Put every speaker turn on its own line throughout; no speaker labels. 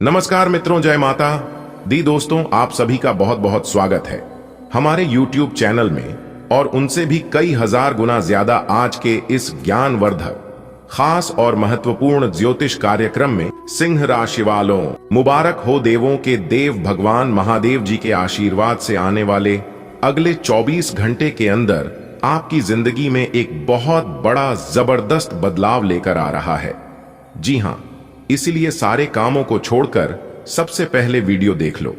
नमस्कार मित्रों, जय माता दी। दोस्तों, आप सभी का बहुत बहुत स्वागत है हमारे YouTube चैनल में और उनसे भी कई हजार गुना ज्यादा आज के इस ज्ञानवर्धक खास और महत्वपूर्ण ज्योतिष कार्यक्रम में। सिंह राशि वालों, मुबारक हो। देवों के देव भगवान महादेव जी के आशीर्वाद से आने वाले अगले 24 घंटे के अंदर आपकी जिंदगी में एक बहुत बड़ा जबरदस्त बदलाव लेकर आ रहा है। जी हां, इसीलिए सारे कामों को छोड़कर सबसे पहले वीडियो देख लो,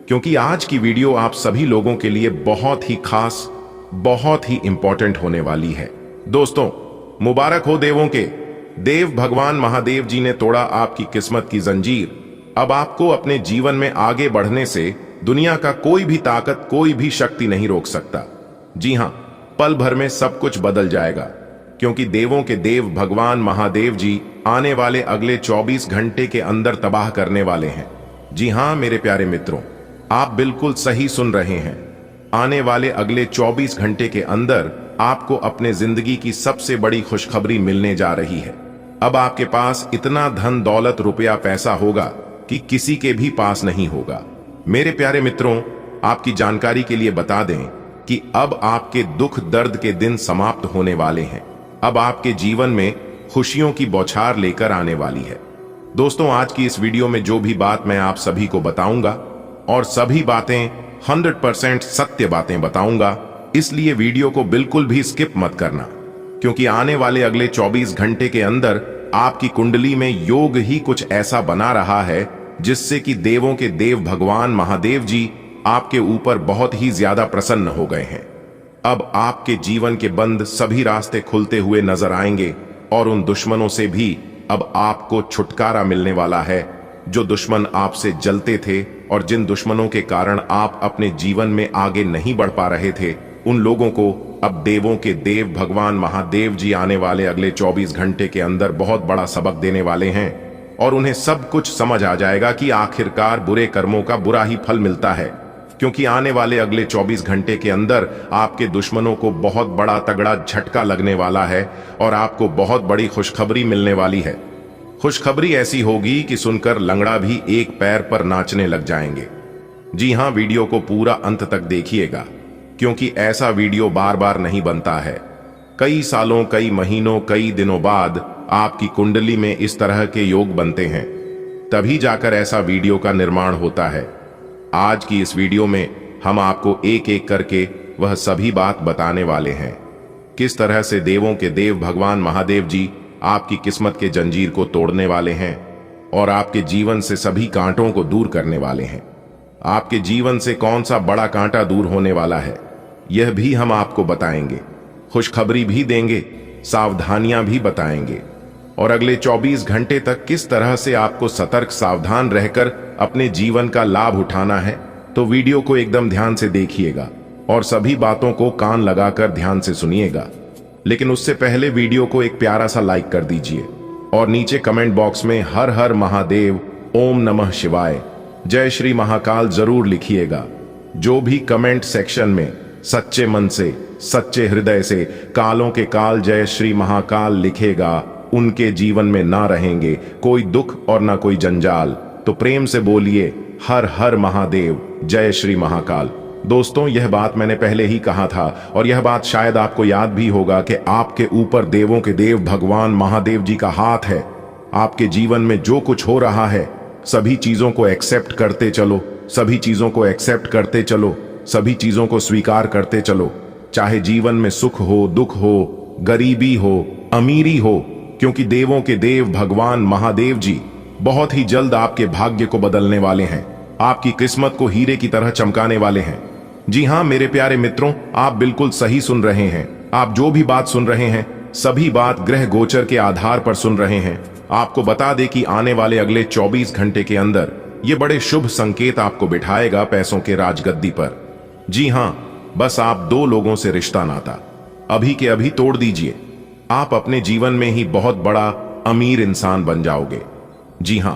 क्योंकि आज की वीडियो आप सभी लोगों के लिए बहुत ही खास, बहुत ही इंपॉर्टेंट होने वाली है। दोस्तों, मुबारक हो। देवों के देव भगवान महादेव जी ने तोड़ा आपकी किस्मत की जंजीर। अब आपको अपने जीवन में आगे बढ़ने से दुनिया का कोई भी ताकत, कोई भी शक्ति नहीं रोक सकता। जी हां, पल भर में सब कुछ बदल जाएगा, क्योंकि देवों के देव भगवान महादेव जी आने वाले अगले 24 घंटे के अंदर तबाह करने वाले हैं। जी हां मेरे प्यारे मित्रों, आप बिल्कुल सही सुन रहे हैं। आने वाले अगले 24 घंटे के अंदर आपको अपने जिंदगी की सबसे बड़ी खुशखबरी मिलने जा रही है। अब आपके पास इतना धन दौलत, रुपया, पैसा होगा कि किसी के भी पास नहीं होगा। मेरे प्यारे मित्रों, आपकी जानकारी के लिए बता दें कि अब आपके दुख दर्द के दिन समाप्त होने वाले हैं। अब आपके जीवन में खुशियों की बौछार लेकर आने वाली है। दोस्तों, आज की इस वीडियो में जो भी बात मैं आप सभी को बताऊंगा, और सभी बातें 100% सत्य बातें बताऊंगा, इसलिए वीडियो को बिल्कुल भी स्किप मत करना, क्योंकि आने वाले अगले 24 घंटे के अंदर आपकी कुंडली में योग ही कुछ ऐसा बना रहा है जिससे कि देवों के देव भगवान महादेव जी आपके ऊपर बहुत ही ज्यादा प्रसन्न हो गए हैं। अब आपके जीवन के बंद सभी रास्ते खुलते हुए नजर आएंगे और उन दुश्मनों से भी अब आपको छुटकारा मिलने वाला है, जो दुश्मन आपसे जलते थे और जिन दुश्मनों के कारण आप अपने जीवन में आगे नहीं बढ़ पा रहे थे, उन लोगों को अब देवों के देव भगवान महादेव जी आने वाले अगले 24 घंटे के अंदर बहुत बड़ा सबक देने वाले हैं और उन्हें सब कुछ समझ आ जाएगा कि आखिरकार बुरे कर्मों का बुरा ही फल मिलता है। क्योंकि आने वाले अगले 24 घंटे के अंदर आपके दुश्मनों को बहुत बड़ा तगड़ा झटका लगने वाला है और आपको बहुत बड़ी खुशखबरी मिलने वाली है। खुशखबरी ऐसी होगी कि सुनकर लंगड़ा भी एक पैर पर नाचने लग जाएंगे। जी हां, वीडियो को पूरा अंत तक देखिएगा, क्योंकि ऐसा वीडियो बार बार नहीं बनता है। कई सालों, कई महीनों, कई दिनों बाद आपकी कुंडली में इस तरह के योग बनते हैं, तभी जाकर ऐसा वीडियो का निर्माण होता है। आज की इस वीडियो में हम आपको एक एक करके वह सभी बात बताने वाले हैं, किस तरह से देवों के देव भगवान महादेव जी आपकी किस्मत के जंजीर को तोड़ने वाले हैं और आपके जीवन से सभी कांटों को दूर करने वाले हैं। आपके जीवन से कौन सा बड़ा कांटा दूर होने वाला है, यह भी हम आपको बताएंगे। खुशखबरी भी देंगे, सावधानियां भी बताएंगे, और अगले 24 घंटे तक किस तरह से आपको सतर्क, सावधान रहकर अपने जीवन का लाभ उठाना है। तो वीडियो को एकदम ध्यान से देखिएगा और सभी बातों को कान लगाकर ध्यान से सुनिएगा। लेकिन उससे पहले वीडियो को एक प्यारा सा लाइक कर दीजिए और नीचे कमेंट बॉक्स में हर हर महादेव, ओम नमः शिवाय, जय श्री महाकाल जरूर लिखिएगा। जो भी कमेंट सेक्शन में सच्चे मन से, सच्चे हृदय से कालों के काल जय श्री महाकाल लिखेगा, उनके जीवन में ना रहेंगे कोई दुख और ना कोई जंजाल। तो प्रेम से बोलिए हर हर महादेव, जय श्री महाकाल। दोस्तों, यह बात मैंने पहले ही कहा था और यह बात शायद आपको याद भी होगा कि आपके ऊपर देवों के देव भगवान महादेव जी का हाथ है। आपके जीवन में जो कुछ हो रहा है, सभी चीजों को एक्सेप्ट करते चलो, सभी चीजों को एक्सेप्ट करते चलो, सभी चीजों को स्वीकार करते चलो। चाहे जीवन में सुख हो, दुख हो, गरीबी हो, अमीरी हो, क्योंकि देवों के देव भगवान महादेव जी बहुत ही जल्द आपके भाग्य को बदलने वाले हैं, आपकी किस्मत को हीरे की तरह चमकाने वाले हैं। जी हां मेरे प्यारे मित्रों, आप बिल्कुल सही सुन रहे हैं। आप जो भी बात सुन रहे हैं, सभी बात ग्रह गोचर के आधार पर सुन रहे हैं। आपको बता दें कि आने वाले अगले 24 घंटे के अंदर ये बड़े शुभ संकेत आपको बिठाएगा पैसों के राजगद्दी पर। जी हां, बस आप दो लोगों से रिश्ता नाता अभी के अभी तोड़ दीजिए। आप अपने जीवन में ही बहुत बड़ा अमीर इंसान बन जाओगे। जी हां,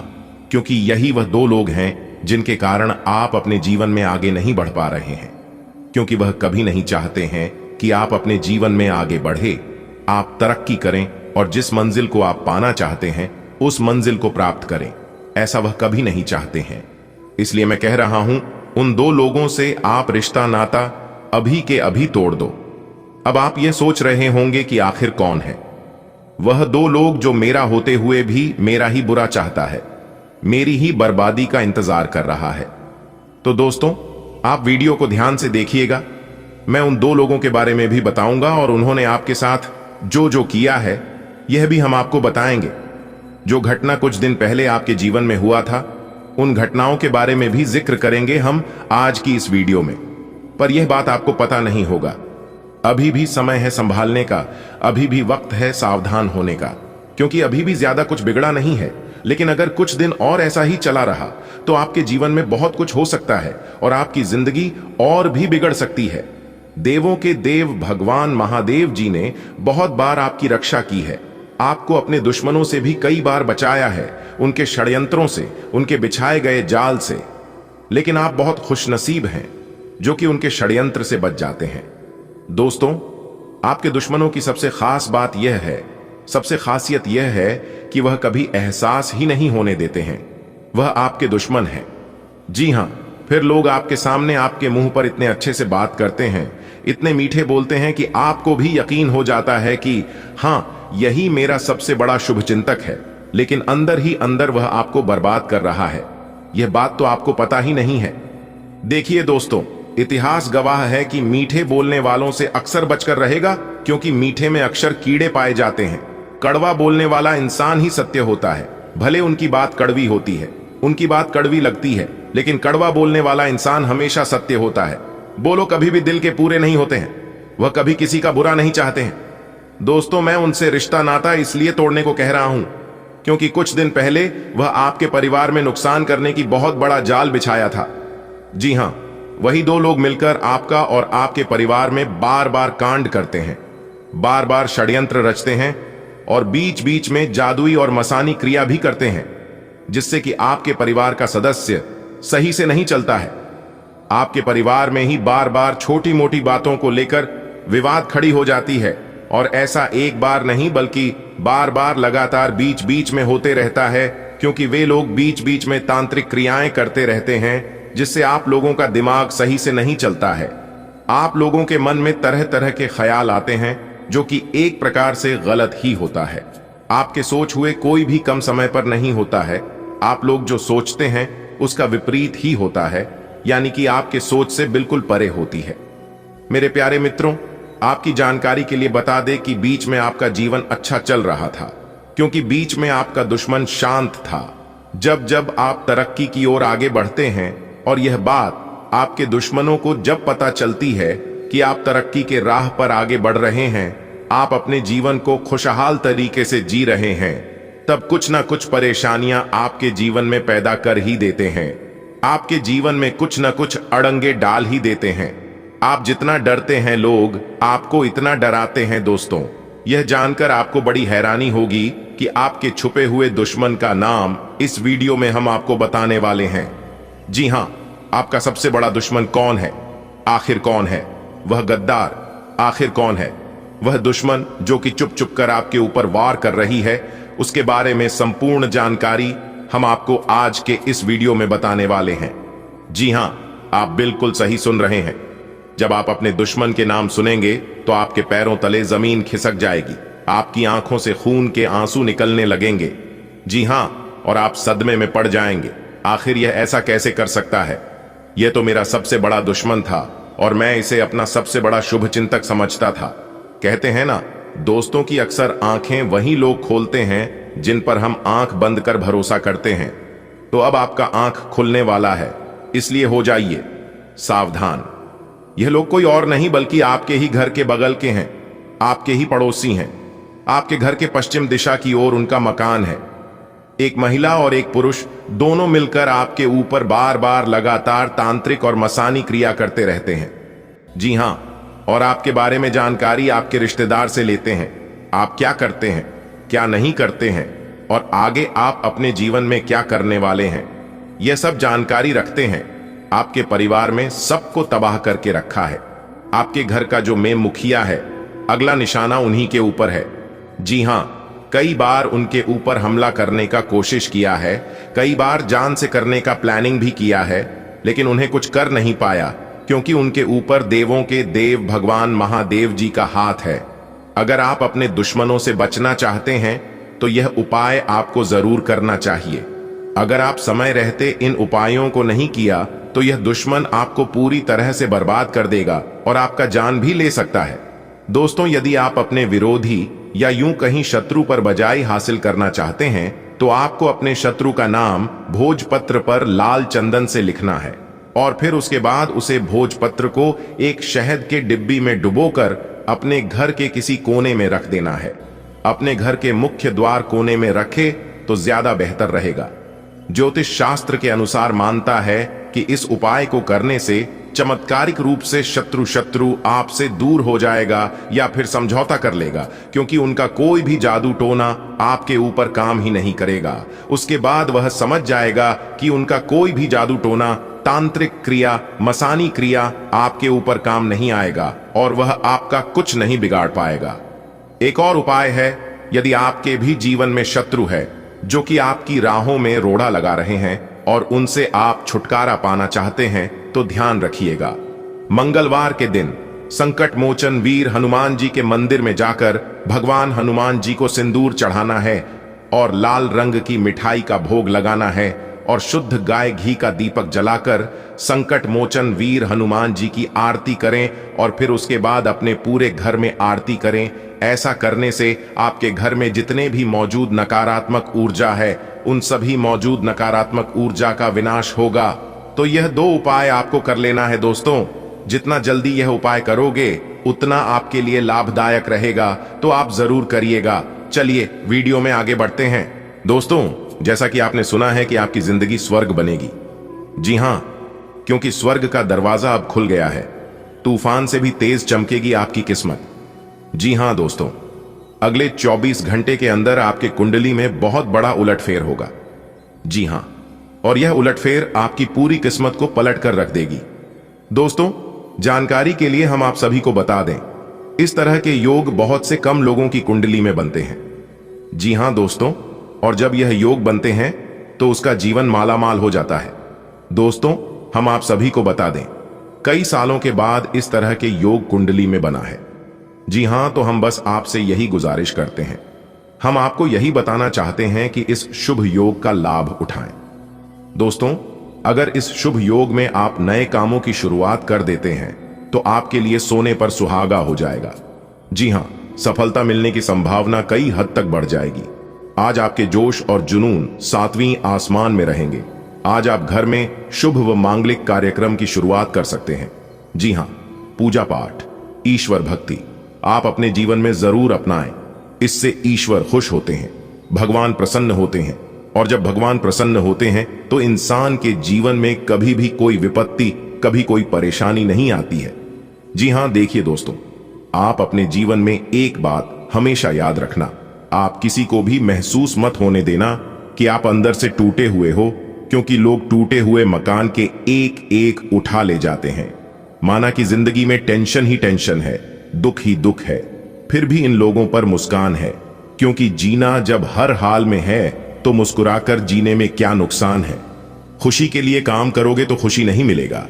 क्योंकि यही वह दो लोग हैं जिनके कारण आप अपने जीवन में आगे नहीं बढ़ पा रहे हैं, क्योंकि वह कभी नहीं चाहते हैं कि आप अपने जीवन में आगे बढ़े, आप तरक्की करें और जिस मंजिल को आप पाना चाहते हैं उस मंजिल को प्राप्त करें। ऐसा वह कभी नहीं चाहते हैं। इसलिए मैं कह रहा हूं, उन दो लोगों से आप रिश्ता नाता अभी के अभी तोड़ दो। अब आप ये सोच रहे होंगे कि आखिर कौन है वह दो लोग जो मेरा होते हुए भी मेरा ही बुरा चाहता है, मेरी ही बर्बादी का इंतजार कर रहा है। तो दोस्तों, आप वीडियो को ध्यान से देखिएगा। मैं उन दो लोगों के बारे में भी बताऊंगा और उन्होंने आपके साथ जो जो किया है यह भी हम आपको बताएंगे। जो घटना कुछ दिन पहले आपके जीवन में हुआ था, उन घटनाओं के बारे में भी जिक्र करेंगे हम आज की इस वीडियो में। पर यह बात आपको पता नहीं होगा, अभी भी समय है संभालने का, अभी भी वक्त है सावधान होने का, क्योंकि अभी भी ज्यादा कुछ बिगड़ा नहीं है। लेकिन अगर कुछ दिन और ऐसा ही चला रहा तो आपके जीवन में बहुत कुछ हो सकता है और आपकी जिंदगी और भी बिगड़ सकती है। देवों के देव भगवान महादेव जी ने बहुत बार आपकी रक्षा की है, आपको अपने दुश्मनों से भी कई बार बचाया है, उनके षड्यंत्रों से, उनके बिछाए गए जाल से। लेकिन आप बहुत खुशनसीब हैं जो कि उनके षड्यंत्र से बच जाते हैं। दोस्तों, आपके दुश्मनों की सबसे खास बात यह है, सबसे खासियत यह है कि वह कभी एहसास ही नहीं होने देते हैं वह आपके दुश्मन हैं। जी हां, फिर लोग आपके सामने आपके मुंह पर इतने अच्छे से बात करते हैं, इतने मीठे बोलते हैं कि आपको भी यकीन हो जाता है कि हां, यही मेरा सबसे बड़ा शुभचिंतक है। लेकिन अंदर ही अंदर वह आपको बर्बाद कर रहा है। यह बात तो आपको पता ही नहीं है। देखिए दोस्तों, इतिहास गवाह है कि मीठे बोलने वालों से अक्सर बचकर रहेगा, क्योंकि मीठे में अक्सर कीड़े पाए जाते हैं। कड़वा बोलने वाला इंसान ही सत्य होता है, भले उनकी बात कड़वी होती है, उनकी बात कड़वी लगती है, लेकिन कड़वा बोलने वाला इंसान हमेशा सत्य होता है। बोलो कभी भी दिल के पूरे नहीं होते हैं, वह कभी किसी का बुरा नहीं चाहते हैं। दोस्तों, मैं उनसे रिश्ता नाता इसलिए तोड़ने को कह रहा हूं क्योंकि कुछ दिन पहले वह आपके परिवार में नुकसान करने की बहुत बड़ा जाल बिछाया था। जी हां, वही दो लोग मिलकर आपका और आपके परिवार में बार बार कांड करते हैं, बार बार षड्यंत्र रचते हैं और बीच बीच में जादुई और मसानी क्रिया भी करते हैं, जिससे कि आपके परिवार का सदस्य सही से नहीं चलता है। आपके परिवार में ही बार बार छोटी मोटी बातों को लेकर विवाद खड़ी हो जाती है और ऐसा एक बार नहीं बल्कि बार बार लगातार बीच बीच में होते रहता है, क्योंकि वे लोग बीच बीच में तांत्रिक क्रियाएं करते रहते हैं, जिससे आप लोगों का दिमाग सही से नहीं चलता है। आप लोगों के मन में तरह तरह के ख्याल आते हैं, जो कि एक प्रकार से गलत ही होता है। आपके सोच हुए कोई भी कम समय पर नहीं होता है। आप लोग जो सोचते हैं उसका विपरीत ही होता है, यानी कि आपके सोच से बिल्कुल परे होती है। मेरे प्यारे मित्रों, आपकी जानकारी के लिए बता दें कि बीच में आपका जीवन अच्छा चल रहा था, क्योंकि बीच में आपका दुश्मन शांत था। जब जब आप तरक्की की ओर आगे बढ़ते हैं, और यह बात आपके दुश्मनों को जब पता चलती है कि आप तरक्की के राह पर आगे बढ़ रहे हैं, आप अपने जीवन को खुशहाल तरीके से जी रहे हैं, तब कुछ ना कुछ परेशानियां आपके जीवन में पैदा कर ही देते हैं। आपके जीवन में कुछ ना कुछ अड़ंगे डाल ही देते हैं। आप जितना डरते हैं, लोग आपको इतना डराते हैं। दोस्तों, यह जानकर आपको बड़ी हैरानी होगी कि आपके छुपे हुए दुश्मन का नाम इस वीडियो में हम आपको बताने वाले हैं। जी हां, आपका सबसे बड़ा दुश्मन कौन है? आखिर कौन है वह गद्दार? आखिर कौन है वह दुश्मन जो कि चुप चुप कर आपके ऊपर वार कर रही है? उसके बारे में संपूर्ण जानकारी हम आपको आज के इस वीडियो में बताने वाले हैं। जी हां, आप बिल्कुल सही सुन रहे हैं। जब आप अपने दुश्मन के नाम सुनेंगे तो आपके पैरों तले जमीन खिसक जाएगी, आपकी आंखों से खून के आंसू निकलने लगेंगे। जी हां, और आप सदमे में पड़ जाएंगे। आखिर यह ऐसा कैसे कर सकता है? यह तो मेरा सबसे बड़ा दुश्मन था और मैं इसे अपना सबसे बड़ा शुभचिंतक समझता था। कहते हैं ना, दोस्तों की अक्सर आंखें वही लोग खोलते हैं जिन पर हम आंख बंद कर भरोसा करते हैं। तो अब आपका आंख खुलने वाला है, इसलिए हो जाइए सावधान। यह लोग कोई और नहीं बल्कि आपके ही घर के बगल के हैं, आपके ही पड़ोसी हैं। आपके घर के पश्चिम दिशा की ओर उनका मकान है। एक महिला और एक पुरुष दोनों मिलकर आपके ऊपर बार बार लगातार तांत्रिक और मसानी क्रिया करते रहते हैं। जी हां, और आपके बारे में जानकारी आपके रिश्तेदार से लेते हैं। आप क्या करते हैं, क्या नहीं करते हैं, और आगे आप अपने जीवन में क्या करने वाले हैं, यह सब जानकारी रखते हैं। आपके परिवार में सबको तबाह करके रखा है। आपके घर का जो मेन मुखिया है, अगला निशाना उन्हीं के ऊपर है। जी हां, कई बार उनके ऊपर हमला करने का कोशिश किया है, कई बार जान से करने का प्लानिंग भी किया है, लेकिन उन्हें कुछ कर नहीं पाया क्योंकि उनके ऊपर देवों के देव भगवान महादेव जी का हाथ है। अगर आप अपने दुश्मनों से बचना चाहते हैं तो यह उपाय आपको जरूर करना चाहिए। अगर आप समय रहते इन उपायों को नहीं किया तो यह दुश्मन आपको पूरी तरह से बर्बाद कर देगा और आपका जान भी ले सकता है। दोस्तों, यदि आप अपने विरोधी या यूं कहीं शत्रु पर बजाई हासिल करना चाहते हैं तो आपको अपने शत्रु का नाम भोजपत्र पर लाल चंदन से लिखना है और फिर उसके बाद उसे भोजपत्र को एक शहद के डिब्बी में डुबोकर अपने घर के किसी कोने में रख देना है। अपने घर के मुख्य द्वार कोने में रखे तो ज्यादा बेहतर रहेगा। ज्योतिष शास्त्र के अनुसार मानता है कि इस उपाय को करने से चमत्कारिक रूप से शत्रु आपसे दूर हो जाएगा या फिर समझौता कर लेगा, क्योंकि उनका कोई भी जादू टोना आपके ऊपर काम ही नहीं करेगा। उसके बाद वह समझ जाएगा कि उनका कोई भी जादू टोना, तांत्रिक क्रिया, मसानी क्रिया आपके ऊपर काम नहीं आएगा और वह आपका कुछ नहीं बिगाड़ पाएगा। एक और उपाय है, यदि आपके भी जीवन में शत्रु है जो कि आपकी राहों में रोड़ा लगा रहे हैं और उनसे आप छुटकारा पाना चाहते हैं, तो ध्यान रखिएगा। मंगलवार के दिन संकट मोचन वीर हनुमान जी के मंदिर में जाकर भगवान हनुमान जी को सिंदूर चढ़ाना है और लाल रंग की मिठाई का भोग लगाना है और शुद्ध गाय घी का दीपक जलाकर संकट मोचन वीर हनुमान जी की आरती करें और फिर उसके बाद अपने पूरे घर में आरती करें। ऐसा करने से आपके घर में जितने भी मौजूद नकारात्मक ऊर्जा है, उन सभी मौजूद नकारात्मक ऊर्जा का विनाश होगा। तो यह 2 उपाय आपको कर लेना है दोस्तों। जितना जल्दी यह उपाय करोगे उतना आपके लिए लाभदायक रहेगा, तो आप जरूर करिएगा। चलिए वीडियो में आगे बढ़ते हैं। दोस्तों, जैसा कि आपने सुना है कि आपकी जिंदगी स्वर्ग बनेगी। जी हां, क्योंकि स्वर्ग का दरवाजा अब खुल गया है। तूफान से भी तेज चमकेगी आपकी किस्मत। जी हां दोस्तों, अगले 24 घंटे के अंदर आपके कुंडली में बहुत बड़ा उलटफेर होगा। जी हां, और यह उलटफेर आपकी पूरी किस्मत को पलट कर रख देगी। दोस्तों, जानकारी के लिए हम आप सभी को बता दें, इस तरह के योग बहुत से कम लोगों की कुंडली में बनते हैं। जी हां दोस्तों, और जब यह योग बनते हैं तो उसका जीवन मालामाल हो जाता है। दोस्तों, हम आप सभी को बता दें, कई सालों के बाद इस तरह के योग कुंडली में बना है। जी हां, तो हम बस आपसे यही गुजारिश करते हैं, हम आपको यही बताना चाहते हैं कि इस शुभ योग का लाभ उठाएं। दोस्तों, अगर इस शुभ योग में आप नए कामों की शुरुआत कर देते हैं तो आपके लिए सोने पर सुहागा हो जाएगा। जी हां, सफलता मिलने की संभावना कई हद तक बढ़ जाएगी। आज आपके जोश और जुनून 7वीं आसमान में रहेंगे। आज आप घर में शुभ व मांगलिक कार्यक्रम की शुरुआत कर सकते हैं। जी हां, पूजा पाठ, ईश्वर भक्ति आप अपने जीवन में जरूर अपनाएं। इससे ईश्वर खुश होते हैं, भगवान प्रसन्न होते हैं, और जब भगवान प्रसन्न होते हैं तो इंसान के जीवन में कभी भी कोई विपत्ति, कभी कोई परेशानी नहीं आती है। जी हां, देखिए दोस्तों, आप अपने जीवन में एक बात हमेशा याद रखना, आप किसी को भी महसूस मत होने देना कि आप अंदर से टूटे हुए हो, क्योंकि लोग टूटे हुए मकान के एक एक उठा ले जाते हैं। माना कि जिंदगी में टेंशन ही टेंशन है, दुख ही दुख है, फिर भी इन लोगों पर मुस्कान है, क्योंकि जीना जब हर हाल में है तो मुस्कुराकर जीने में क्या नुकसान है। खुशी के लिए काम करोगे तो खुशी नहीं मिलेगा,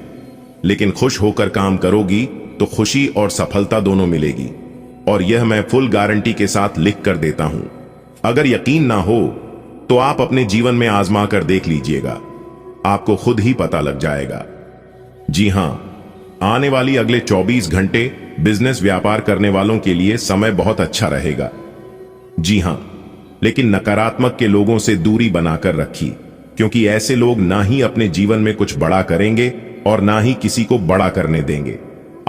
लेकिन खुश होकर काम करोगी तो खुशी और सफलता दोनों मिलेगी। और यह मैं फुल गारंटी के साथ लिख कर देता हूं। अगर यकीन ना हो तो आप अपने जीवन में आजमा कर देख लीजिएगा, आपको खुद ही पता लग जाएगा। जी हां, आने वाली अगले 24 घंटे बिजनेस व्यापार करने वालों के लिए समय बहुत अच्छा रहेगा। जी हां, लेकिन नकारात्मक के लोगों से दूरी बनाकर रखिए, क्योंकि ऐसे लोग ना ही अपने जीवन में कुछ बड़ा करेंगे और ना ही किसी को बड़ा करने देंगे।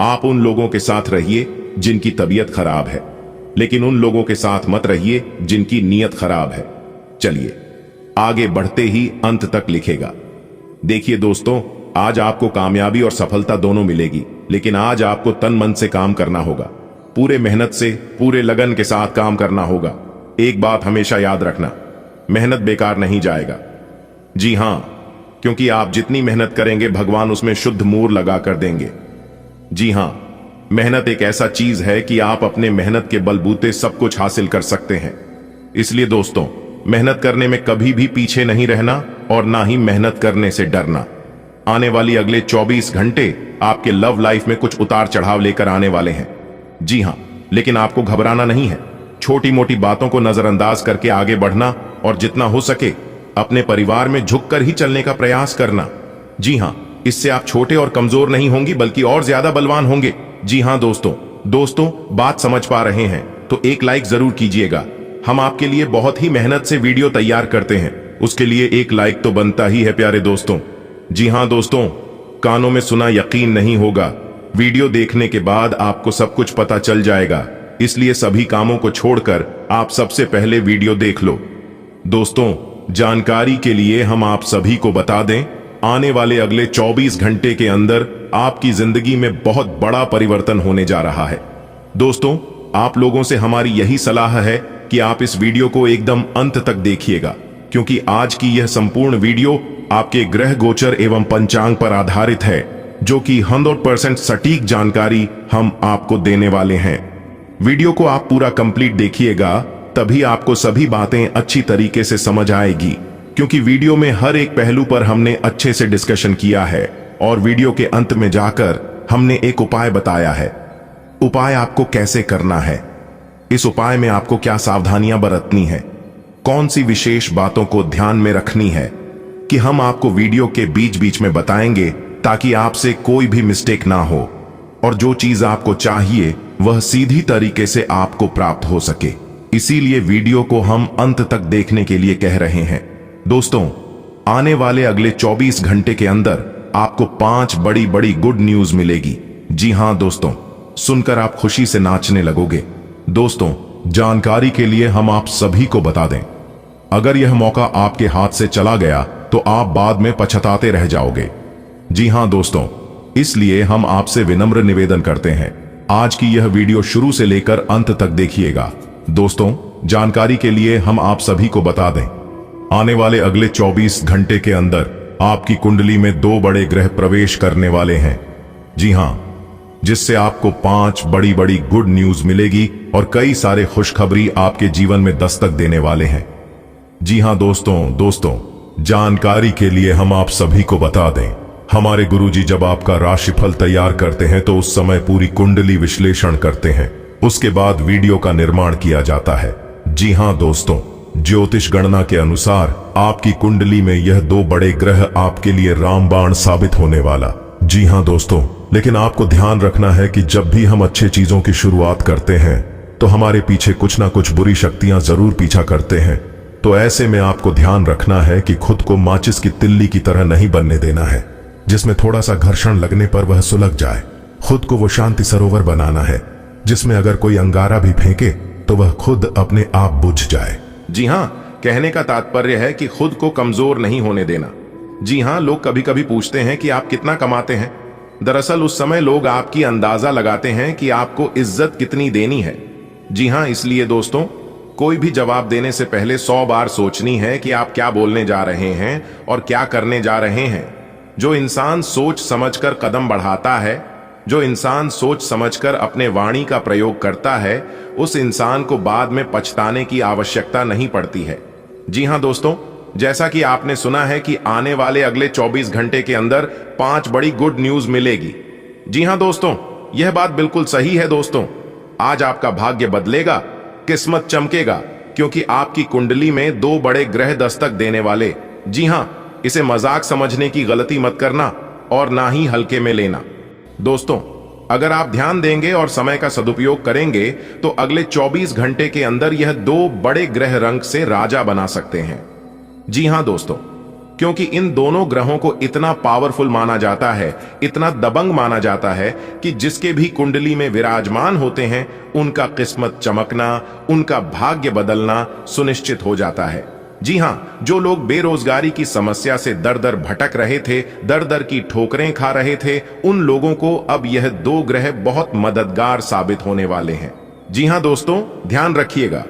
आप उन लोगों के साथ रहिए जिनकी तबीयत खराब है, लेकिन उन लोगों के साथ मत रहिए जिनकी नीयत खराब है। चलिए आगे बढ़ते ही अंत तक लिखेगा। देखिए दोस्तों, आज आपको कामयाबी और सफलता दोनों मिलेगी, लेकिन आज आपको तन मन से काम करना होगा, पूरे मेहनत से, पूरे लगन के साथ काम करना होगा। एक बात हमेशा याद रखना, मेहनत बेकार नहीं जाएगा। जी हां, क्योंकि आप जितनी मेहनत करेंगे भगवान उसमें शुद्ध मोहर लगा कर देंगे। जी हां, मेहनत एक ऐसा चीज है कि आप अपने मेहनत के बलबूते सब कुछ हासिल कर सकते हैं। इसलिए दोस्तों, मेहनत करने में कभी भी पीछे नहीं रहना और ना ही मेहनत करने से डरना। आने वाली अगले 24 घंटे आपके लव लाइफ में कुछ उतार चढ़ाव लेकर आने वाले हैं। जी हां, लेकिन आपको घबराना नहीं है। छोटी मोटी बातों को नजरअंदाज करके आगे बढ़ना और जितना हो सके अपने परिवार में झुककर ही चलने का प्रयास करना। जी हां, इससे आप छोटे और कमजोर नहीं होंगी बल्कि और ज्यादा बलवान होंगे। जी हां दोस्तों, बात समझ पा रहे हैं तो एक लाइक जरूर कीजिएगा। हम आपके लिए बहुत ही मेहनत से वीडियो तैयार करते हैं, उसके लिए एक लाइक तो बनता ही है प्यारे दोस्तों। जी हां दोस्तों, कानों में सुना यकीन नहीं होगा, वीडियो देखने के बाद आपको सब कुछ पता चल जाएगा। इसलिए सभी कामों को छोड़कर आप सबसे पहले वीडियो देख लो। दोस्तों, जानकारी के लिए हम आप सभी को बता दें, आने वाले अगले 24 घंटे के अंदर आपकी जिंदगी में बहुत बड़ा परिवर्तन होने जा रहा है। दोस्तों, आप लोगों से हमारी यही सलाह है कि आप इस वीडियो को एकदम अंत तक देखिएगा, क्योंकि आज की यह संपूर्ण वीडियो आपके ग्रह गोचर एवं पंचांग पर आधारित है, जो कि 100% सटीक जानकारी हम आपको देने वाले हैं। वीडियो को आप पूरा कंप्लीट देखिएगा, तभी आपको सभी बातें अच्छी तरीके से समझ आएगी, क्योंकि वीडियो में हर एक पहलू पर हमने अच्छे से डिस्कशन किया है और वीडियो के अंत में जाकर हमने एक उपाय बताया है। उपाय आपको कैसे करना है, इस उपाय में आपको क्या सावधानियां बरतनी है, कौन सी विशेष बातों को ध्यान में रखनी है, कि हम आपको वीडियो के बीच बीच में बताएंगे ताकि आपसे कोई भी मिस्टेक ना हो और जो चीज आपको चाहिए वह सीधी तरीके से आपको प्राप्त हो सके। इसीलिए वीडियो को हम अंत तक देखने के लिए कह रहे हैं। दोस्तों, आने वाले अगले 24 घंटे के अंदर आपको 5 बड़ी बड़ी गुड न्यूज मिलेगी। जी हां दोस्तों, सुनकर आप खुशी से नाचने लगोगे। दोस्तों, जानकारी के लिए हम आप सभी को बता दें, अगर यह मौका आपके हाथ से चला गया तो आप बाद में पछताते रह जाओगे। जी हां दोस्तों, इसलिए हम आपसे विनम्र निवेदन करते हैं, आज की यह वीडियो शुरू से लेकर अंत तक देखिएगा। दोस्तों, जानकारी के लिए हम आप सभी को बता दें, आने वाले अगले 24 घंटे के अंदर आपकी कुंडली में 2 बड़े ग्रह प्रवेश करने वाले हैं। जी हां, जिससे आपको 5 बड़ी बड़ी गुड न्यूज मिलेगी और कई सारे खुशखबरी आपके जीवन में दस्तक देने वाले हैं। जी हां दोस्तों, जानकारी के लिए हम आप सभी को बता दें, हमारे गुरुजी जब आपका राशिफल तैयार करते हैं तो उस समय पूरी कुंडली विश्लेषण करते हैं, उसके बाद वीडियो का निर्माण किया जाता है। जी हां दोस्तों, ज्योतिष गणना के अनुसार आपकी कुंडली में यह 2 बड़े ग्रह आपके लिए रामबाण साबित होने वाला। जी हां दोस्तों, लेकिन आपको ध्यान रखना है कि जब भी हम अच्छे चीजों की शुरुआत करते हैं तो हमारे पीछे कुछ ना कुछ बुरी शक्तियां जरूर पीछा करते हैं। तो ऐसे में आपको ध्यान रखना है कि खुद को माचिस की तिल्ली की तरह नहीं बनने देना है, जिसमें थोड़ा सा घर्षण लगने पर वह सुलग जाए। खुद को वो शांति सरोवर बनाना है, जिसमें अगर कोई अंगारा भी फेंके तो वह खुद अपने आप बुझ जाए। जी हां, कहने का तात्पर्य है कि खुद को कमजोर नहीं होने देना। जी हां, लोग कभी कभी पूछते हैं कि आप कितना कमाते हैं। दरअसल उस समय लोग आपकी अंदाजा लगाते हैं कि आपको इज्जत कितनी देनी है। जी हां, इसलिए दोस्तों, कोई भी जवाब देने से पहले 100 बार सोचनी है कि आप क्या बोलने जा रहे हैं और क्या करने जा रहे हैं। जो इंसान सोच समझकर कदम बढ़ाता है, जो इंसान सोच समझकर अपने वाणी का प्रयोग करता है, उस इंसान को बाद में पछताने की आवश्यकता नहीं पड़ती है। जी हां दोस्तों, जैसा कि आपने सुना है कि आने वाले अगले 24 घंटे के अंदर 5 बड़ी गुड न्यूज मिलेगी। जी हां दोस्तों, यह बात बिल्कुल सही है दोस्तों। आज आपका भाग्य बदलेगा, किस्मत चमकेगा, क्योंकि आपकी कुंडली में 2 बड़े ग्रह दस्तक देने वाले। जी हां, इसे मजाक समझने की गलती मत करना और ना ही हल्के में लेना। दोस्तों, अगर आप ध्यान देंगे और समय का सदुपयोग करेंगे तो अगले 24 घंटे के अंदर यह 2 बड़े ग्रह रंग से राजा बना सकते हैं। जी हां दोस्तों, क्योंकि इन दोनों ग्रहों को इतना पावरफुल माना जाता है, इतना दबंग माना जाता है कि जिसके भी कुंडली में विराजमान होते हैं उनका किस्मत चमकना, उनका भाग्य बदलना सुनिश्चित हो जाता है। जी हां, जो लोग बेरोजगारी की समस्या से दर दर भटक रहे थे, दर दर की ठोकरें खा रहे थे, उन लोगों को अब यह 2 ग्रह बहुत मददगार साबित होने वाले हैं। जी हां दोस्तों, ध्यान रखिएगा,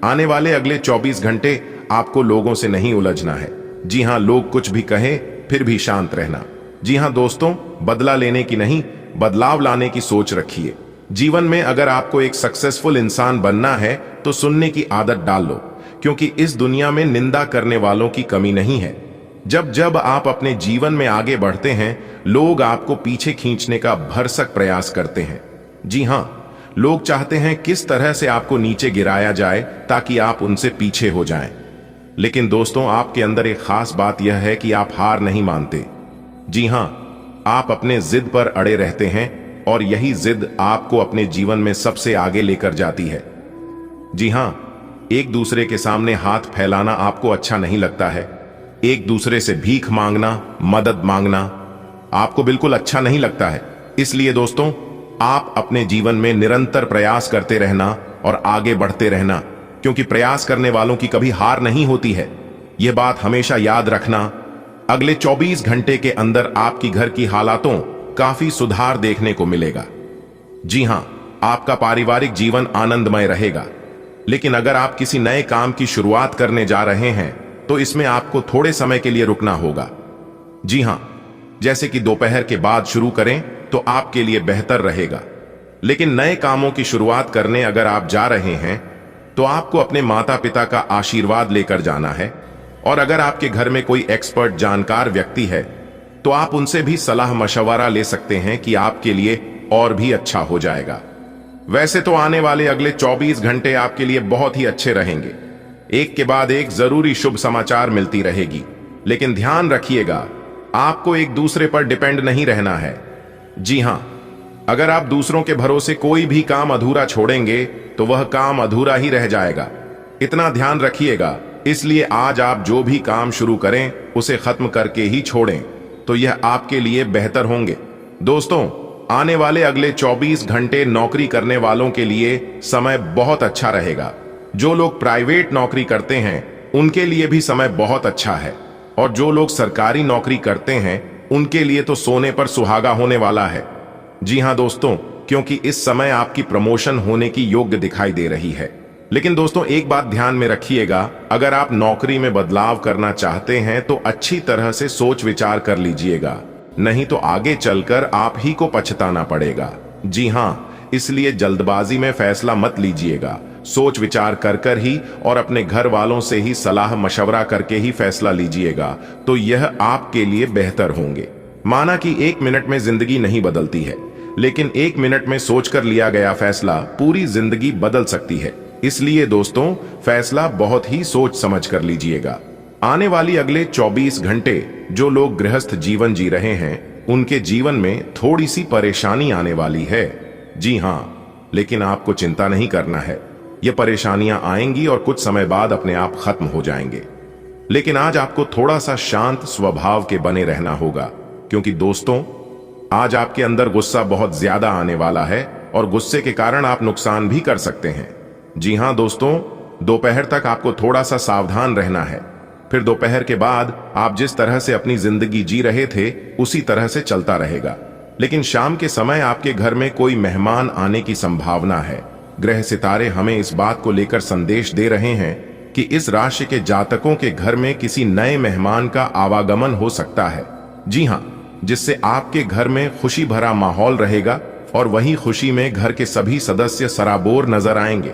आने वाले अगले 24 घंटे आपको लोगों से नहीं उलझना है। जी हां, लोग कुछ भी कहें फिर भी शांत रहना। जी हां दोस्तों, बदला लेने की नहीं, बदलाव लाने की सोच रखिए। जीवन में अगर आपको एक सक्सेसफुल इंसान बनना है तो सुनने की आदत डाल लो, क्योंकि इस दुनिया में निंदा करने वालों की कमी नहीं है। जब जब आप अपने जीवन में आगे बढ़ते हैं, लोग आपको पीछे खींचने का भरसक प्रयास करते हैं। जी हां, लोग चाहते हैं किस तरह से आपको नीचे गिराया जाए ताकि आप उनसे पीछे हो जाएं। लेकिन दोस्तों, आपके अंदर एक खास बात यह है कि आप हार नहीं मानते। जी हां, आप अपने जिद पर अड़े रहते हैं और यही जिद आपको अपने जीवन में सबसे आगे लेकर जाती है। जी हां, एक दूसरे के सामने हाथ फैलाना आपको अच्छा नहीं लगता है। एक दूसरे से भीख मांगना, मदद मांगना आपको बिल्कुल अच्छा नहीं लगता है। इसलिए दोस्तों, आप अपने जीवन में निरंतर प्रयास करते रहना और आगे बढ़ते रहना, क्योंकि प्रयास करने वालों की कभी हार नहीं होती है। यह बात हमेशा याद रखना। अगले 24 घंटे के अंदर आपकी घर की हालातों काफी सुधार देखने को मिलेगा। जी हां, आपका पारिवारिक जीवन आनंदमय रहेगा। लेकिन अगर आप किसी नए काम की शुरुआत करने जा रहे हैं तो इसमें आपको थोड़े समय के लिए रुकना होगा। जी हां, जैसे कि दोपहर के बाद शुरू करें तो आपके लिए बेहतर रहेगा। लेकिन नए कामों की शुरुआत करने अगर आप जा रहे हैं तो आपको अपने माता पिता का आशीर्वाद लेकर जाना है। और अगर आपके घर में कोई एक्सपर्ट जानकार व्यक्ति है तो आप उनसे भी सलाह मशवरा ले सकते हैं कि आपके लिए और भी अच्छा हो जाएगा। वैसे तो आने वाले अगले 24 घंटे आपके लिए बहुत ही अच्छे रहेंगे। एक के बाद एक जरूरी शुभ समाचार मिलती रहेगी। लेकिन ध्यान रखिएगा, आपको एक दूसरे पर डिपेंड नहीं रहना है। जी हां, अगर आप दूसरों के भरोसे कोई भी काम अधूरा छोड़ेंगे तो वह काम अधूरा ही रह जाएगा। इतना ध्यान रखिएगा। इसलिए आज आप जो भी काम शुरू करें उसे खत्म करके ही छोड़ें, तो यह आपके लिए बेहतर होंगे। दोस्तों, आने वाले अगले 24 घंटे नौकरी करने वालों के लिए समय बहुत अच्छा रहेगा। जो लोग प्राइवेट नौकरी करते हैं उनके लिए भी समय बहुत अच्छा है, और जो लोग सरकारी नौकरी करते हैं उनके लिए तो सोने पर सुहागा होने वाला है। जी हां दोस्तों, क्योंकि इस समय आपकी प्रमोशन होने की योग्य दिखाई दे रही है। लेकिन दोस्तों, एक बात ध्यान में रखिएगा, अगर आप नौकरी में बदलाव करना चाहते हैं तो अच्छी तरह से सोच विचार कर लीजिएगा, नहीं तो आगे चलकर आप ही को पछताना पड़ेगा। जी हां, इसलिए जल्दबाजी में फैसला मत लीजिएगा। सोच विचार कर ही और अपने घर वालों से ही सलाह मशवरा करके ही फैसला लीजिएगा, तो यह आपके लिए बेहतर होंगे। माना कि 1 मिनट में जिंदगी नहीं बदलती है, लेकिन 1 मिनट में सोचकर लिया गया फैसला पूरी जिंदगी बदल सकती है। इसलिए दोस्तों, फैसला बहुत ही सोच समझ कर लीजिएगा। आने वाली अगले 24 घंटे जो लोग गृहस्थ जीवन जी रहे हैं उनके जीवन में थोड़ी सी परेशानी आने वाली है। जी हां, लेकिन आपको चिंता नहीं करना है। ये परेशानियां आएंगी और कुछ समय बाद अपने आप खत्म हो जाएंगे। लेकिन आज आपको थोड़ा सा शांत स्वभाव के बने रहना होगा, क्योंकि दोस्तों, आज आपके अंदर गुस्सा बहुत ज्यादा आने वाला है और गुस्से के कारण आप नुकसान भी कर सकते हैं। जी हां दोस्तों, दोपहर तक आपको थोड़ा सा सावधान रहना है। फिर दोपहर के बाद आप जिस तरह से अपनी जिंदगी जी रहे थे उसी तरह से चलता रहेगा। लेकिन शाम के समय आपके घर में कोई मेहमान आने की संभावना है। ग्रह सितारे हमें इस बात को लेकर संदेश दे रहे हैं कि इस राशि के जातकों के घर में किसी नए मेहमान का आवागमन हो सकता है। जी हां, जिससे आपके घर में खुशी भरा माहौल रहेगा और वही खुशी में घर के सभी सदस्य सराबोर नजर आएंगे।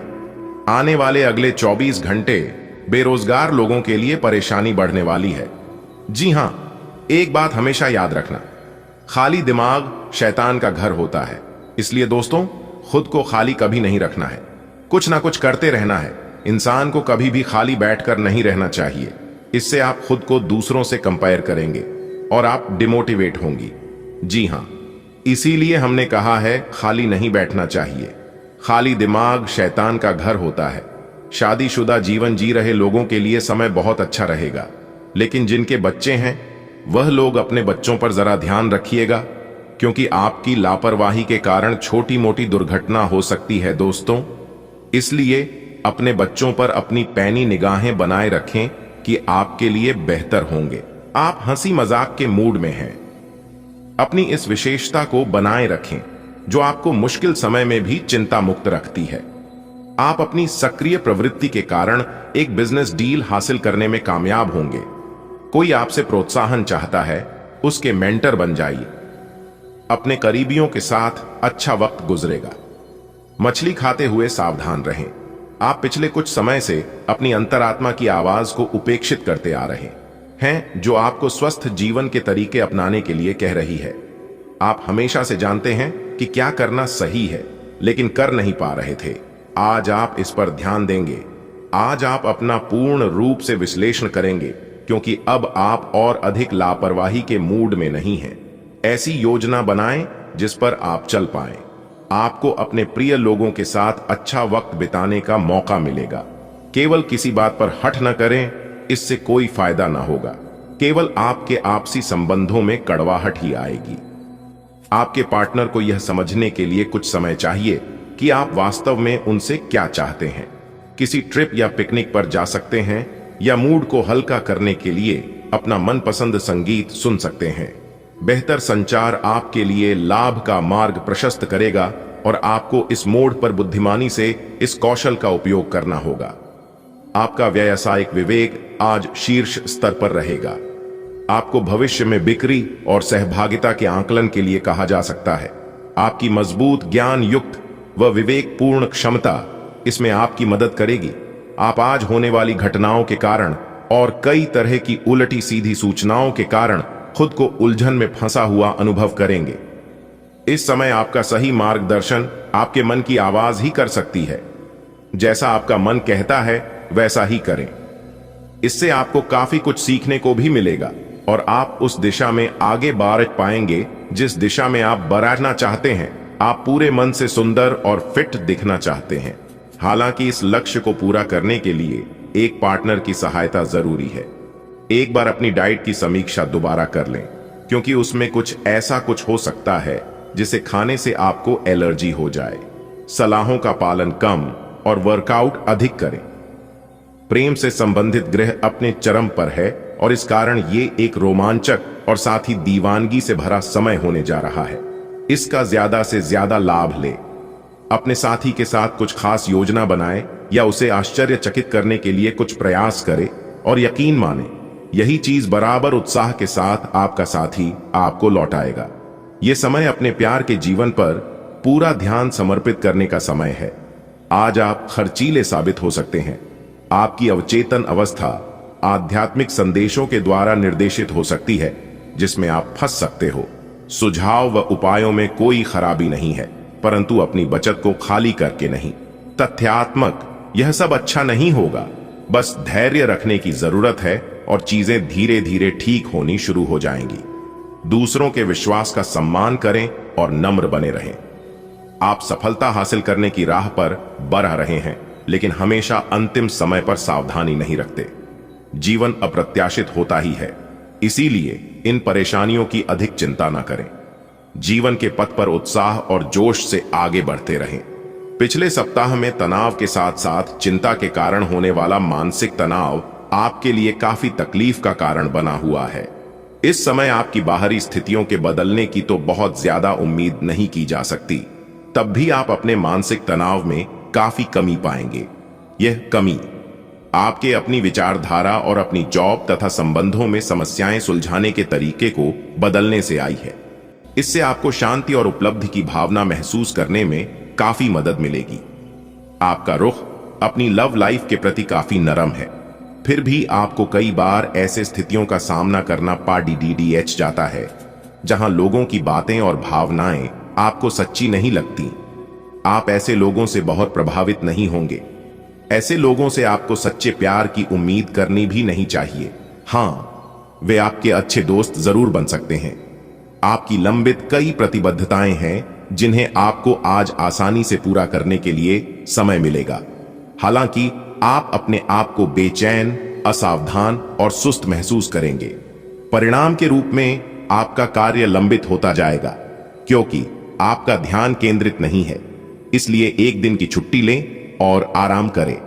आने वाले अगले 24 घंटे बेरोजगार लोगों के लिए परेशानी बढ़ने वाली है। जी हां, एक बात हमेशा याद रखना, खाली दिमाग शैतान का घर होता है। इसलिए दोस्तों, खुद को खाली कभी नहीं रखना है, कुछ ना कुछ करते रहना है। इंसान को कभी भी खाली बैठकर नहीं रहना चाहिए। इससे आप खुद को दूसरों से कंपेयर करेंगे और आप डिमोटिवेट होंगी। जी हां, इसीलिए हमने कहा है खाली नहीं बैठना चाहिए। खाली दिमाग शैतान का घर होता है। शादीशुदा जीवन जी रहे लोगों के लिए समय बहुत अच्छा रहेगा, लेकिन जिनके बच्चे हैं वह लोग अपने बच्चों पर जरा ध्यान रखिएगा, क्योंकि आपकी लापरवाही के कारण छोटी मोटी दुर्घटना हो सकती है दोस्तों। इसलिए अपने बच्चों पर अपनी पैनी निगाहें बनाए रखें कि आपके लिए बेहतर होंगे। आप हंसी मजाक के मूड में हैं, अपनी इस विशेषता को बनाए रखें जो आपको मुश्किल समय में भी चिंता मुक्त रखती है। आप अपनी सक्रिय प्रवृत्ति के कारण एक बिजनेस डील हासिल करने में कामयाब होंगे। कोई आपसे प्रोत्साहन चाहता है, उसके मेंटर बन जाइए। अपने करीबियों के साथ अच्छा वक्त गुजरेगा। मछली खाते हुए सावधान रहें। आप पिछले कुछ समय से अपनी अंतरात्मा की आवाज को उपेक्षित करते आ रहे हैं। हैं जो आपको स्वस्थ जीवन के तरीके अपनाने के लिए कह रही है। आप हमेशा से जानते हैं कि क्या करना सही है, लेकिन कर नहीं पा रहे थे। आज आप इस पर ध्यान देंगे। आज आप अपना पूर्ण रूप से विश्लेषण करेंगे, क्योंकि अब आप और अधिक लापरवाही के मूड में नहीं हैं। ऐसी योजना बनाएं जिस पर आप चल पाएं। आपको अपने प्रिय लोगों के साथ अच्छा वक्त बिताने का मौका मिलेगा। केवल किसी बात पर हठ न करें, इससे कोई फायदा ना होगा। केवल आपके आपसी संबंधों में कड़वाहट ही आएगी। आपके पार्टनर को यह समझने के लिए कुछ समय चाहिए कि आप वास्तव में उनसे क्या चाहते हैं। किसी ट्रिप या पिकनिक पर जा सकते हैं, या मूड को हल्का करने के लिए अपना मनपसंद संगीत सुन सकते हैं। बेहतर संचार आपके लिए लाभ का मार्ग प्रशस्त करेगा, और आपको इस मोड पर बुद्धिमानी से इस कौशल का उपयोग करना होगा। आपका व्यावसायिक विवेक आज शीर्ष स्तर पर रहेगा। आपको भविष्य में बिक्री और सहभागिता के आकलन के लिए कहा जा सकता है। आपकी मजबूत ज्ञान युक्त व विवेकपूर्ण क्षमता इसमें आपकी मदद करेगी। आप आज होने वाली घटनाओं के कारण और कई तरह की उलटी सीधी सूचनाओं के कारण खुद को उलझन में फंसा हुआ अनुभव करेंगे। इस समय आपका सही मार्गदर्शन आपके मन की आवाज ही कर सकती है। जैसा आपका मन कहता है वैसा ही करें। इससे आपको काफी कुछ सीखने को भी मिलेगा, और आप उस दिशा में आगे बढ़ पाएंगे जिस दिशा में आप बढ़ना चाहते हैं। आप पूरे मन से सुंदर और फिट दिखना चाहते हैं। हालांकि इस लक्ष्य को पूरा करने के लिए एक पार्टनर की सहायता जरूरी है। एक बार अपनी डाइट की समीक्षा दोबारा कर लें, क्योंकि उसमें कुछ ऐसा कुछ हो सकता है जिसे खाने से आपको एलर्जी हो जाए। सलाहों का पालन कम और वर्कआउट अधिक करें। प्रेम से संबंधित ग्रह अपने चरम पर है, और इस कारण ये एक रोमांचक और साथ ही दीवानगी से भरा समय होने जा रहा है। इसका ज्यादा से ज्यादा लाभ ले। अपने साथी के साथ कुछ खास योजना बनाएं, या उसे आश्चर्यचकित करने के लिए कुछ प्रयास करें, और यकीन माने यही चीज बराबर उत्साह के साथ आपका साथी आपको लौटाएगा। यह समय अपने प्यार के जीवन पर पूरा ध्यान समर्पित करने का समय है। आज आप खर्चीले साबित हो सकते हैं। आपकी अवचेतन अवस्था आध्यात्मिक संदेशों के द्वारा निर्देशित हो सकती है, जिसमें आप फंस सकते हो। सुझाव व उपायों में कोई खराबी नहीं है, परंतु अपनी बचत को खाली करके नहीं। तथ्यात्मक यह सब अच्छा नहीं होगा। बस धैर्य रखने की जरूरत है, और चीजें धीरे धीरे ठीक होनी शुरू हो जाएंगी। दूसरों के विश्वास का सम्मान करें और नम्र बने रहें। आप सफलता हासिल करने की राह पर बढ़ रहे हैं, लेकिन हमेशा अंतिम समय पर सावधानी नहीं रखते। जीवन अप्रत्याशित होता ही है, इसीलिए इन परेशानियों की अधिक चिंता न करें। जीवन के पथ पर उत्साह और जोश से आगे बढ़ते रहें। पिछले सप्ताह में तनाव के साथ साथ चिंता के कारण होने वाला मानसिक तनाव आपके लिए काफी तकलीफ का कारण बना हुआ है। इस समय आपकी बाहरी स्थितियों के बदलने की तो बहुत ज्यादा उम्मीद नहीं की जा सकती। तब भी आप अपने मानसिक तनाव में काफी कमी पाएंगे। यह कमी आपके अपनी विचारधारा और अपनी जॉब तथा संबंधों में समस्याएं सुलझाने के तरीके को बदलने से आई है। इससे आपको शांति और उपलब्धि की भावना महसूस करने में काफी मदद मिलेगी। आपका रुख अपनी लव लाइफ के प्रति काफी नरम है, फिर भी आपको कई बार ऐसे स्थितियों का सामना करना पड़ जाता है जहां लोगों की बातें और भावनाएं आपको सच्ची नहीं लगती। आप ऐसे लोगों से बहुत प्रभावित नहीं होंगे। ऐसे लोगों से आपको सच्चे प्यार की उम्मीद करनी भी नहीं चाहिए। हां, वे आपके अच्छे दोस्त जरूर बन सकते हैं। आपकी लंबित कई प्रतिबद्धताएं हैं जिन्हें आपको आज आसानी से पूरा करने के लिए समय मिलेगा। हालांकि आप अपने आप को बेचैन, असावधान और सुस्त महसूस करेंगे। परिणाम के रूप में आपका कार्य लंबित होता जाएगा, क्योंकि आपका ध्यान केंद्रित नहीं है। इसलिए एक दिन की छुट्टी लें और आराम करें।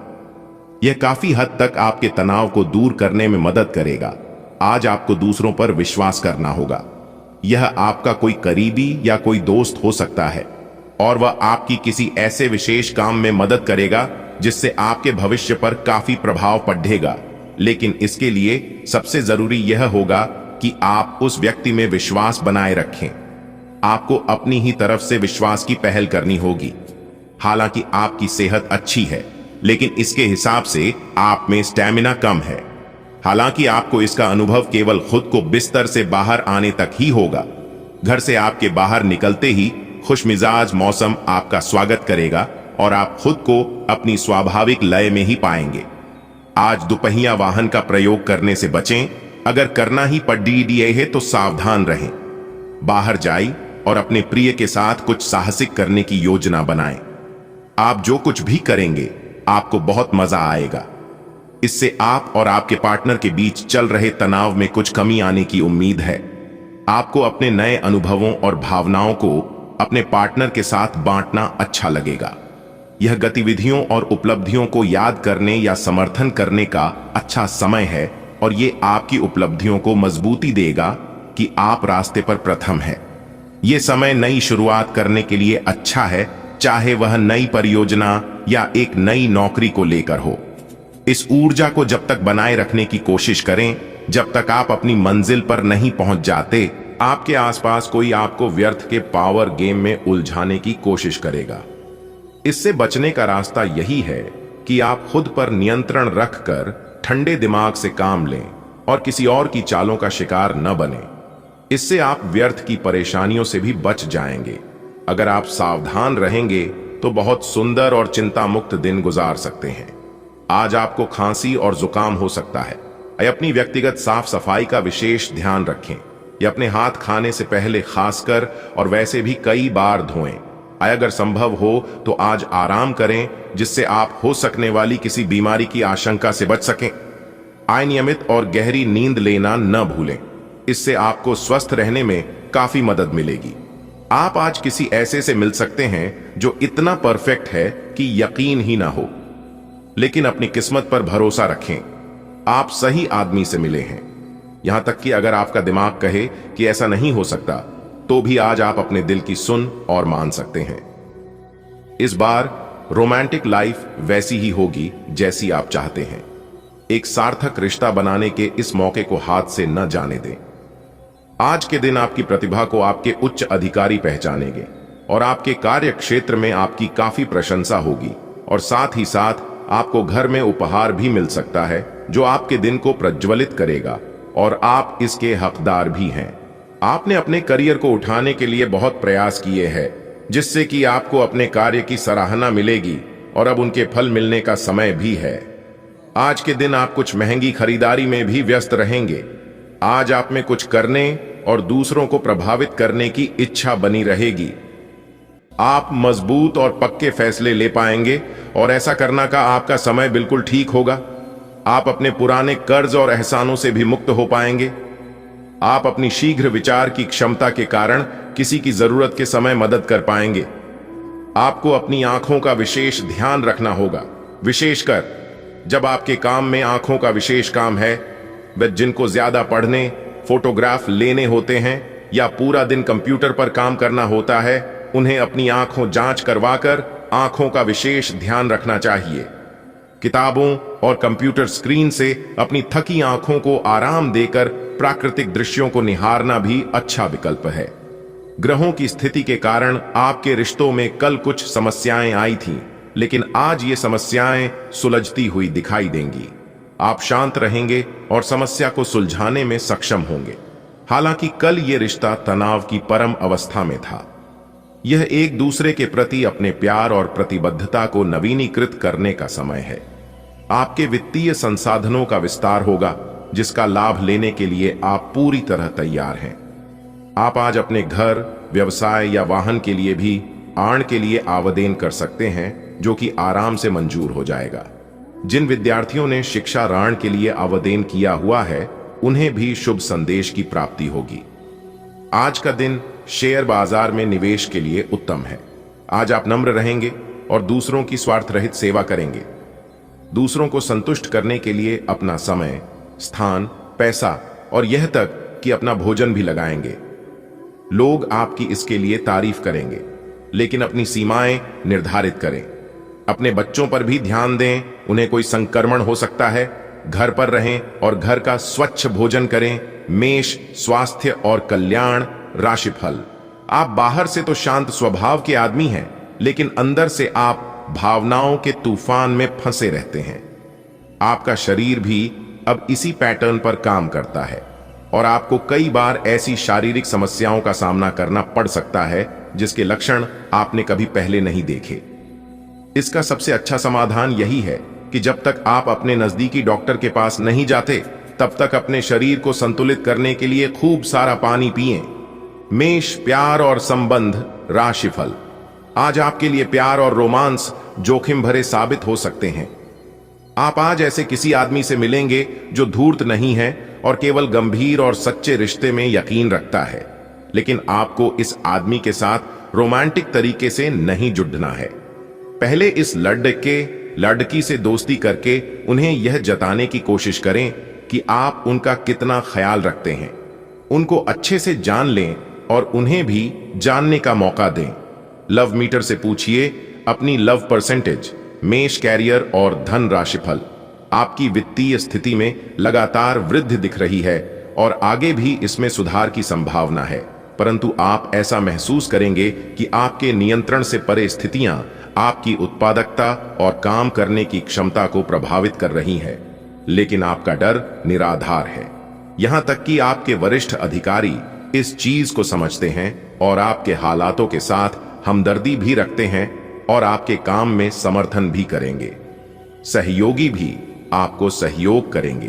यह काफी हद तक आपके तनाव को दूर करने में मदद करेगा। आज आपको दूसरों पर विश्वास करना होगा। यह आपका कोई करीबी या कोई दोस्त हो सकता है, और वह आपकी किसी ऐसे विशेष काम में मदद करेगा जिससे आपके भविष्य पर काफी प्रभाव पड़ेगा। लेकिन इसके लिए सबसे जरूरी यह होगा कि आप उस व्यक्ति में विश्वास बनाए रखें। आपको अपनी ही तरफ से विश्वास की पहल करनी होगी। हालांकि आपकी सेहत अच्छी है, लेकिन इसके हिसाब से आप में स्टैमिना कम है। हालांकि आपको इसका अनुभव केवल खुद को बिस्तर से बाहर आने तक ही होगा। घर से आपके बाहर निकलते ही खुशमिजाज मौसम आपका स्वागत करेगा और आप खुद को अपनी स्वाभाविक लय में ही पाएंगे। आज दुपहिया वाहन का प्रयोग करने से बचें। अगर करना ही पड़े है तो सावधान रहें। बाहर जाइए और अपने प्रिय के साथ कुछ साहसिक करने की योजना बनाएं। आप जो कुछ भी करेंगे आपको बहुत मजा आएगा। इससे आप और आपके पार्टनर के बीच चल रहे तनाव में कुछ कमी आने की उम्मीद है। आपको अपने नए अनुभवों और भावनाओं को अपने पार्टनर के साथ बांटना अच्छा लगेगा। यह गतिविधियों और उपलब्धियों को याद करने या समर्थन करने का अच्छा समय है और ये आपकी उपलब्धियों को मजबूती देगा कि आप रास्ते पर प्रथम हैं। यह समय नई शुरुआत करने के लिए अच्छा है, चाहे वह नई परियोजना या एक नई नौकरी को लेकर हो। इस ऊर्जा को जब तक बनाए रखने की कोशिश करें जब तक आप अपनी मंजिल पर नहीं पहुंच जाते। आपके आसपास कोई आपको व्यर्थ के पावर गेम में उलझाने की कोशिश करेगा। इससे बचने का रास्ता यही है कि आप खुद पर नियंत्रण रखकर ठंडे दिमाग से काम लें और किसी और की चालों का शिकार न बने। इससे आप व्यर्थ की परेशानियों से भी बच जाएंगे। अगर आप सावधान रहेंगे तो बहुत सुंदर और चिंता मुक्त दिन गुजार सकते हैं। आज आपको खांसी और जुकाम हो सकता है। अपनी व्यक्तिगत साफ सफाई का विशेष ध्यान रखें। या अपने हाथ खाने से पहले खासकर और वैसे भी कई बार धोएं। अगर संभव हो तो आज आराम करें जिससे आप हो सकने वाली किसी बीमारी की आशंका से बच सकें। नियमित और गहरी नींद लेना न भूलें। इससे आपको स्वस्थ रहने में काफी मदद मिलेगी। आप आज किसी ऐसे से मिल सकते हैं जो इतना परफेक्ट है कि यकीन ही ना हो, लेकिन अपनी किस्मत पर भरोसा रखें। आप सही आदमी से मिले हैं। यहां तक कि अगर आपका दिमाग कहे कि ऐसा नहीं हो सकता तो भी आज आप अपने दिल की सुन और मान सकते हैं। इस बार रोमांटिक लाइफ वैसी ही होगी जैसी आप चाहते हैं। एक सार्थक रिश्ता बनाने के इस मौके को हाथ से न जाने दें। आज के दिन आपकी प्रतिभा को आपके उच्च अधिकारी पहचानेंगे और आपके कार्य क्षेत्र में आपकी काफी प्रशंसा होगी और साथ ही साथ आपको घर में उपहार भी मिल सकता है जो आपके दिन को प्रज्वलित करेगा और आप इसके हकदार भी हैं। आपने अपने करियर को उठाने के लिए बहुत प्रयास किए हैं जिससे कि आपको अपने कार्य की सराहना मिलेगी और अब उनके फल मिलने का समय भी है। आज के दिन आप कुछ महंगी खरीदारी में भी व्यस्त रहेंगे। आज आप में कुछ करने और दूसरों को प्रभावित करने की इच्छा बनी रहेगी। आप मजबूत और पक्के फैसले ले पाएंगे और ऐसा करना का आपका समय बिल्कुल ठीक होगा। आप अपने पुराने कर्ज और एहसानों से भी मुक्त हो पाएंगे। आप अपनी शीघ्र विचार की क्षमता के कारण किसी की जरूरत के समय मदद कर पाएंगे। आपको अपनी आंखों का विशेष ध्यान रखना होगा, विशेषकर जब आपके काम में आंखों का विशेष काम है। वे जिनको ज्यादा पढ़ने, फोटोग्राफ लेने होते हैं या पूरा दिन कंप्यूटर पर काम करना होता है, उन्हें अपनी आंखों जांच करवाकर आंखों का विशेष ध्यान रखना चाहिए। किताबों और कंप्यूटर स्क्रीन से अपनी थकी आंखों को आराम देकर प्राकृतिक दृश्यों को निहारना भी अच्छा विकल्प है। ग्रहों की स्थिति के कारण आपके रिश्तों में कल कुछ समस्याएं आई थीं, लेकिन आज ये समस्याएं सुलझती हुई दिखाई देंगी। आप शांत रहेंगे और समस्या को सुलझाने में सक्षम होंगे। हालांकि कल ये रिश्ता तनाव की परम अवस्था में था। यह एक दूसरे के प्रति अपने प्यार और प्रतिबद्धता को नवीनीकृत करने का समय है। आपके वित्तीय संसाधनों का विस्तार होगा जिसका लाभ लेने के लिए आप पूरी तरह तैयार हैं। आप आज अपने घर, व्यवसाय या वाहन के लिए भी ऋण के लिए आवेदन कर सकते हैं जो कि आराम से मंजूर हो जाएगा। जिन विद्यार्थियों ने शिक्षा ऋण के लिए आवेदन किया हुआ है उन्हें भी शुभ संदेश की प्राप्ति होगी। आज का दिन शेयर बाजार में निवेश के लिए उत्तम है। आज आप नम्र रहेंगे और दूसरों की स्वार्थ रहित सेवा करेंगे। दूसरों को संतुष्ट करने के लिए अपना समय, स्थान, पैसा और यह तक कि अपना भोजन भी लगाएंगे। लोग आपकी इसके लिए तारीफ करेंगे, लेकिन अपनी सीमाएं निर्धारित करें। अपने बच्चों पर भी ध्यान दें, उन्हें कोई संक्रमण हो सकता है। घर पर रहें और घर का स्वच्छ भोजन करें। मेष, स्वास्थ्य और कल्याण, राशिफल। आप बाहर से तो शांत स्वभाव के आदमी हैं, लेकिन अंदर से आप भावनाओं के तूफान में फंसे रहते हैं। आपका शरीर भी अब इसी पैटर्न पर काम करता है और आपको कई बार ऐसी शारीरिक समस्याओं का सामना करना पड़ सकता है जिसके लक्षण आपने कभी पहले नहीं देखे। इसका सबसे अच्छा समाधान यही है कि जब तक आप अपने नजदीकी डॉक्टर के पास नहीं जाते तब तक अपने शरीर को संतुलित करने के लिए खूब सारा पानी पिएं। मेष, प्यार और संबंध, राशिफल। आज आपके लिए प्यार और रोमांस जोखिम भरे साबित हो सकते हैं। आप आज ऐसे किसी आदमी से मिलेंगे जो धूर्त नहीं है और केवल गंभीर और सच्चे रिश्ते में यकीन रखता है, लेकिन आपको इस आदमी के साथ रोमांटिक तरीके से नहीं जुड़ना है। पहले इस लड़की से दोस्ती करके उन्हें यह जताने की कोशिश करें कि आप उनका कितना ख्याल रखते हैं। उनको अच्छे से जान लें और उन्हें भी जानने का मौका दें। लव मीटर से पूछिए अपनी लव परसेंटेज। मेष, कैरियर और धन, राशिफल। आपकी वित्तीय स्थिति में लगातार वृद्धि दिख रही है और आगे भी इसमें सुधार की संभावना है, परंतु आप ऐसा महसूस करेंगे कि आपके नियंत्रण से परे स्थितियां आपकी उत्पादकता और काम करने की क्षमता को प्रभावित कर रही है। लेकिन आपका डर निराधार है। यहां तक कि आपके वरिष्ठ अधिकारी इस चीज को समझते हैं और आपके हालातों के साथ हमदर्दी भी रखते हैं और आपके काम में समर्थन भी करेंगे। सहयोगी भी आपको सहयोग करेंगे।